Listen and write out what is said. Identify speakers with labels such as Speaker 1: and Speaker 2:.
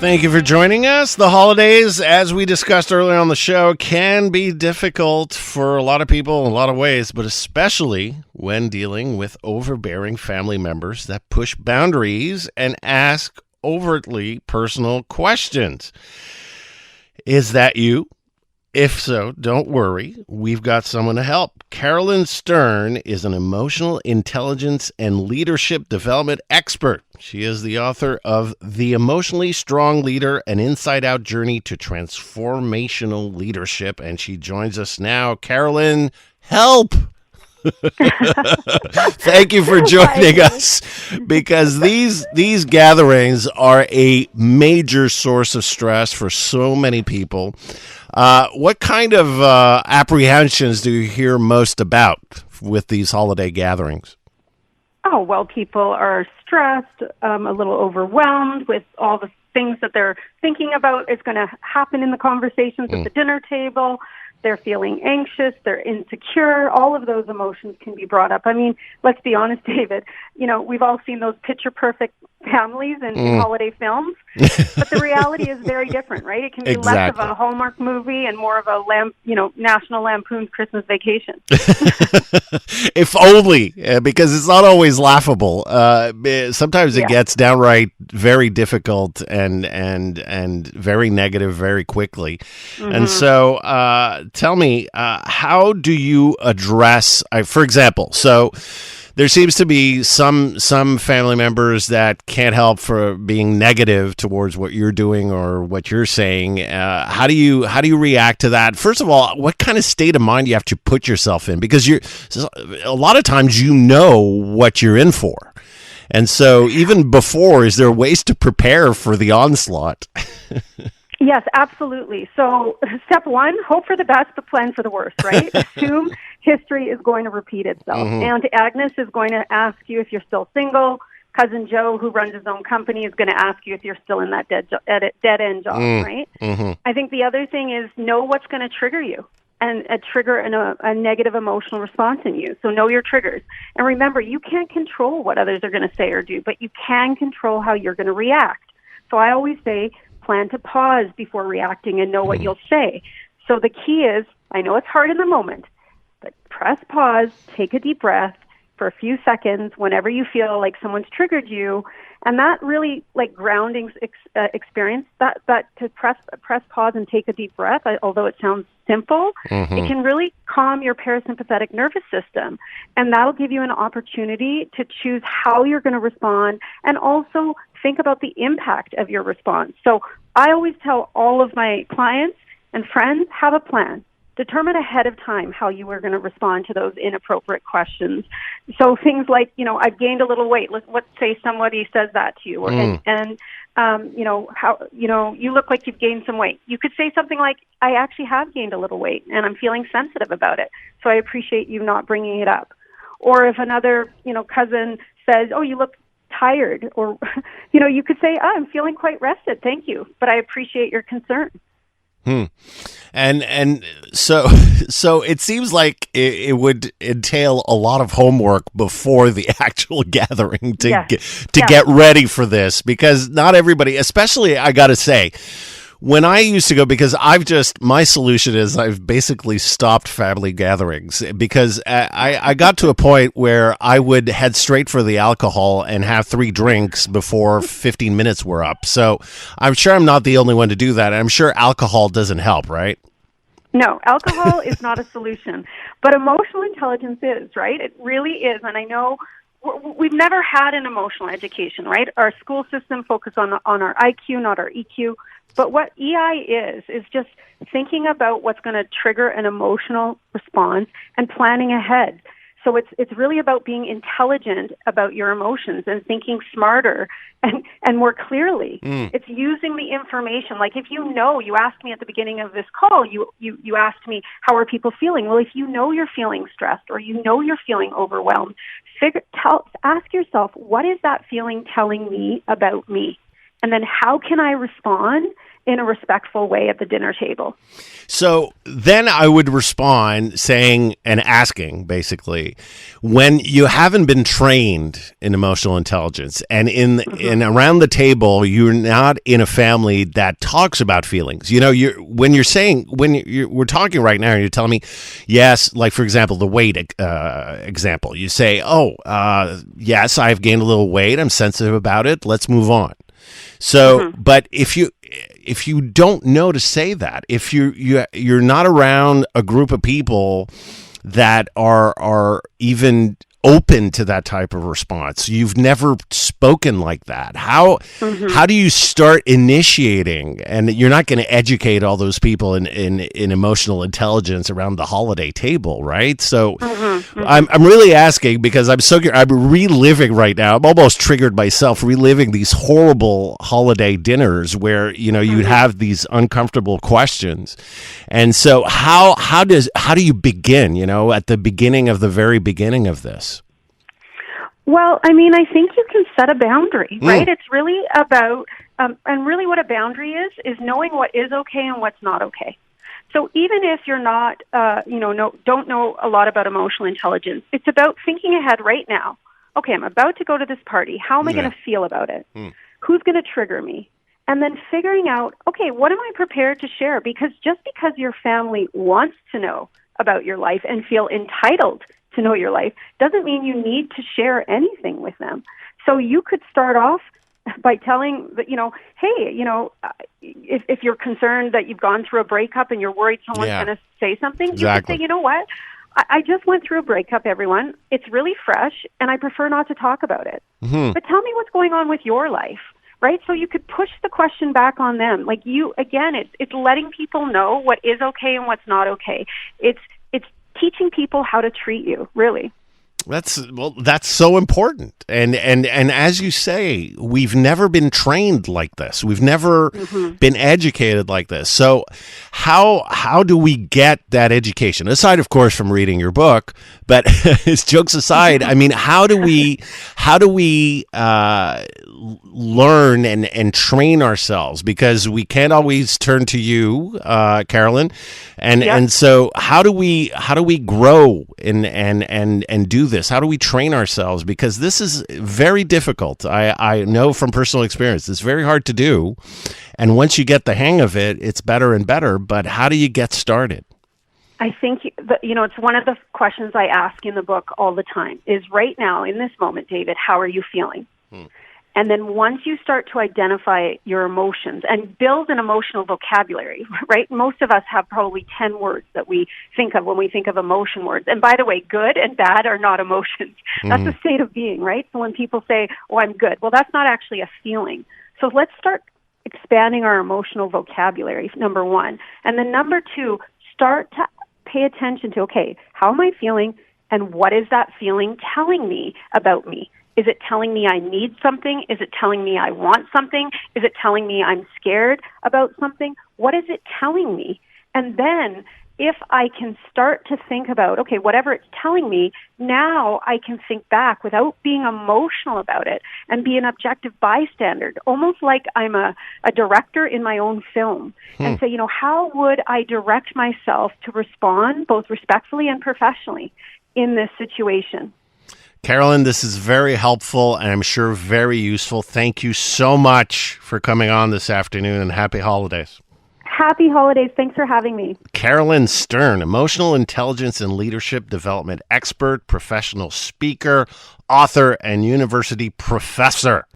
Speaker 1: Thank you for joining us. The holidays, as we discussed earlier on the show, can be difficult for a lot of people in a lot of ways, but especially when dealing with overbearing family members that push boundaries and ask overtly personal questions. Is that you? If so, don't worry. We've got someone to help. Carolyn Stern is an emotional intelligence and leadership development expert. She is the author of The Emotionally Strong Leader, an Inside-Out Journey to Transformational Leadership, and she joins us now. Carolyn, help! Thank you for joining us, because these gatherings are a major source of stress for so many people. What kind of apprehensions do you hear most about with these holiday gatherings?
Speaker 2: Oh, well, people are stressed, a little overwhelmed with all the things that they're thinking about is going to happen in the conversations at the dinner table. They're feeling anxious, they're insecure, all of those emotions can be brought up. I mean, let's be honest, David, we've all seen those picture-perfect families in holiday films, but the reality is very different, right? It can be less of a Hallmark movie and more of a National Lampoon's Christmas Vacation.
Speaker 1: If only, because it's not always laughable. Sometimes it gets downright very difficult and very negative very quickly. Mm-hmm. And so tell me, how do you address, for example, so there seems to be some family members that can't help for being negative towards what you're doing or what you're saying. How do you react to that? First of all, what kind of state of mind do you have to put yourself in? Because a lot of times you know what you're in for. And so even before, is there ways to prepare for the onslaught?
Speaker 2: Yes, absolutely. So step one, hope for the best, but plan for the worst, right? Assume history is going to repeat itself. Mm-hmm. Aunt Agnes is going to ask you if you're still single. Cousin Joe, who runs his own company, is going to ask you if you're still in that dead-end job, right? Mm-hmm. I think the other thing is know what's going to trigger you and trigger a negative emotional response in you. So know your triggers. And remember, you can't control what others are going to say or do, but you can control how you're going to react. So I always say, plan to pause before reacting and know what you'll say. So the key is, I know it's hard in the moment, but press pause, take a deep breath for a few seconds whenever you feel like someone's triggered you. And that really, like grounding experience, that to press pause and take a deep breath, although it sounds simple, it can really calm your parasympathetic nervous system. And that'll give you an opportunity to choose how you're going to respond and also think about the impact of your response. So I always tell all of my clients and friends, have a plan. Determine ahead of time how you are going to respond to those inappropriate questions. So things like, I've gained a little weight. Let's say somebody says that to you, you look like you've gained some weight. You could say something like, I actually have gained a little weight and I'm feeling sensitive about it. So I appreciate you not bringing it up. Or if another, cousin says, oh, you look tired, or, you could say, oh, I'm feeling quite rested. Thank you. But I appreciate your concern.
Speaker 1: And so it seems like it would entail a lot of homework before the actual gathering to get ready for this, because not everybody, especially I got to say, when I used to go, because my solution is I've basically stopped family gatherings, because I got to a point where I would head straight for the alcohol and have 3 drinks before 15 minutes were up. So I'm sure I'm not the only one to do that. I'm sure alcohol doesn't help, right?
Speaker 2: No, alcohol is not a solution, but emotional intelligence is, right? It really is. And I know we've never had an emotional education, right? Our school system focuses on our IQ, not our EQ. But what EI is just thinking about what's going to trigger an emotional response and planning ahead. So it's really about being intelligent about your emotions and thinking smarter and more clearly. It's using the information. Like if you asked me at the beginning of this call, you asked me, how are people feeling? Well, if you know you're feeling stressed or you know you're feeling overwhelmed, ask yourself, what is that feeling telling me about me? And then how can I respond in a respectful way at the dinner table.
Speaker 1: So then I would respond saying and asking, basically, when you haven't been trained in emotional intelligence and in around the table, you're not in a family that talks about feelings. You know, we're talking right now and you're telling me, yes, like for example, the weight example, you say, yes, I've gained a little weight. I'm sensitive about it. Let's move on. So, but if you don't know to say that, if you're not around a group of people that are even open to that type of response, you've never spoken like that. How do you start initiating? And you're not going to educate all those people in emotional intelligence around the holiday table, right? So I'm really asking because I'm reliving right now. I'm almost triggered myself, reliving these horrible holiday dinners where you'd have these uncomfortable questions. And so how do you begin? At the beginning of the very beginning of this.
Speaker 2: Well, I mean, I think you can set a boundary, right? It's really about, and really what a boundary is knowing what is okay and what's not okay. So even if you're not, don't know a lot about emotional intelligence, it's about thinking ahead right now. Okay, I'm about to go to this party. How am I going to feel about it? Who's going to trigger me? And then figuring out, okay, what am I prepared to share? Because just because your family wants to know about your life and feel entitled to know your life doesn't mean you need to share anything with them. So you could start off by telling that, hey, if you're concerned that you've gone through a breakup and you're worried someone's going to say something, you could say, you know what? I just went through a breakup, everyone. It's really fresh, and I prefer not to talk about it. But tell me what's going on with your life, right? So you could push the question back on them. Like it's letting people know what is okay and what's not okay. It's teaching people how to treat you, really.
Speaker 1: That's so important. And as you say, we've never been trained like this. We've never been educated like this. So how do we get that education? Aside, of course, from reading your book, but jokes aside, I mean, how do we learn and train ourselves? Because we can't always turn to you, Carolyn. And so how do we grow and do this? How do we train ourselves? Because this is very difficult. I know from personal experience, it's very hard to do. And once you get the hang of it, it's better and better. But how do you get started?
Speaker 2: I think, it's one of the questions I ask in the book all the time is right now, in this moment, David, how are you feeling? And then once you start to identify your emotions and build an emotional vocabulary, right? Most of us have probably 10 words that we think of when we think of emotion words. And by the way, good and bad are not emotions. That's a state of being, right? So when people say, oh, I'm good, well, that's not actually a feeling. So let's start expanding our emotional vocabulary, number one. And then number two, start to pay attention to, okay, how am I feeling and what is that feeling telling me about me? Is it telling me I need something? Is it telling me I want something? Is it telling me I'm scared about something? What is it telling me? And then if I can start to think about, okay, whatever it's telling me, now I can think back without being emotional about it and be an objective bystander, almost like I'm a director in my own film, and say, how would I direct myself to respond both respectfully and professionally in this situation?
Speaker 1: Carolyn, this is very helpful and I'm sure very useful. Thank you so much for coming on this afternoon, and happy holidays.
Speaker 2: Happy holidays. Thanks for having me.
Speaker 1: Carolyn Stern, emotional intelligence and leadership development expert, professional speaker, author, and university professor.